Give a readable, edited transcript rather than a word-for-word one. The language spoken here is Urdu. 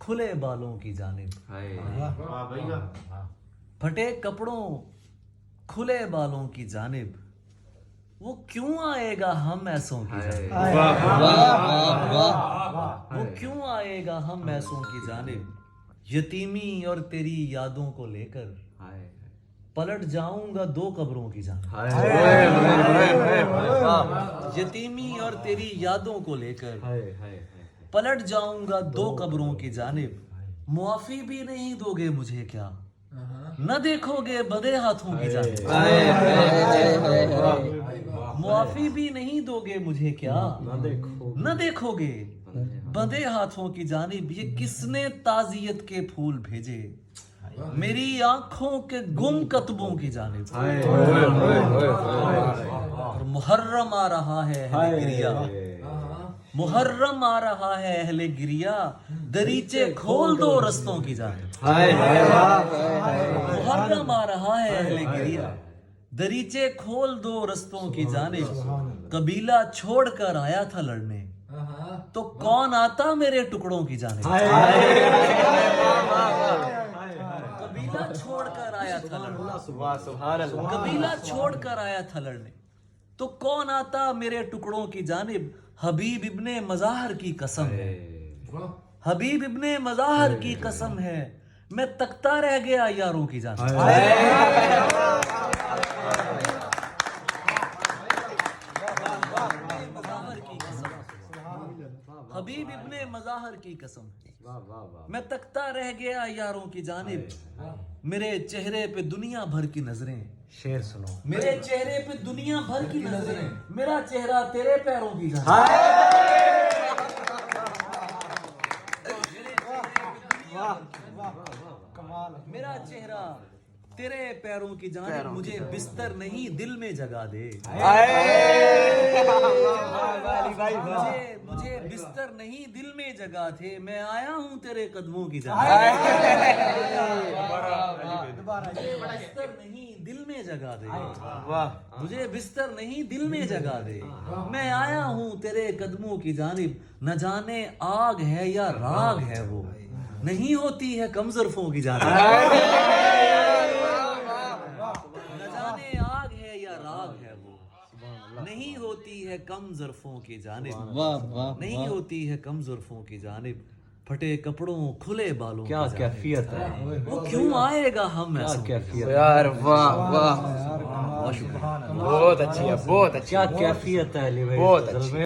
کھلے بالوں کی جانب، پھٹے کپڑوں کھلے بالوں کی جانب، وہ کیوں آئے گا ہم ایسوں کی جانب، وہ کیوں آئے گا ہم ایسوں کی جانب، یتیمی اور تیری یادوں کو لے کر پلٹ جاؤں گا دو قبروں کی جانب، یتیمی اور تیری یادوں کو لے کر پلٹ جاؤں گا دو قبروں کی جانب، معافی بھی نہیں دو گے مجھے کیا، نہ دیکھو گے بندے ہاتھوں کی جانب، معافی بھی نہیں دو گے مجھے کیا، نہ دیکھو گے بندے ہاتھوں کی جانب، یہ کس نے تعزیت کے پھول بھیجے میری آنکھوں کے گم کتبوں کی جانب، اور محرم آ رہا ہے اہل گریا، محرم آ رہا ہے اہل گریا، دریچے کھول دو رستوں کی جانب، محرم آ رہا ہے اہل گریا، دریچے کھول دو رستوں کی جانب، قبیلہ چھوڑ کر آیا تھا لڑنے تو کون آتا میرے ٹکڑوں کی جانب، قبیلہ چھوڑ کر آیا تھا لڑنے، قبیلہ چھوڑ کر آیا تھا لڑنے تو کون آتا میرے ٹکڑوں کی جانب، حبیب ابن مظاہر کی قسم ہے، حبیب ابن مظاہر کی قسم ہے، میں تکتا رہ گیا یاروں کی جانب، حبیب ابن مظاہر کی قسم ہے، میں تکتا رہ گیا یاروں کی جانب، میرے چہرے پہ دنیا بھر کی نظریں، شعر سنو، میرے چہرے پہ دنیا بھر کی نظریں، میرا چہرہ تیرے پیروں کی جانب، میرا چہرہ تیرے پیروں کی جانب، مجھے بستر نہیں دل میں جگہ دے، مجھے بستر نہیں دل میں جگہ دے، میں آیا ہوں تیرے قدموں کی جانب، بستر نہیں دل میں جگہ دے، مجھے بستر نہیں دل میں جگہ دے، میں آیا ہوں تیرے قدموں کی جانب، نہ جانے آگ ہے یا راگ ہے وہ نہیں ہوتی ہے کم ظرفوں کی جانب، نہ جانے آگ ہے یا راگ ہے وہ نہیں ہوتی ہے کم ظرفوں کی جانب، نہیں ہوتی ہے کم ظرفوں کی جانب، پھٹے کپڑوں کھلے بالوں کیا کیفیت ہے، وہ کیوں آئے گا ہم ایسوں کی جانب، یار واہ واہ، بہت شکریہ، بہت اچھی ہے، بہت اچھی، کیا کیفیت ہے علی بھائی،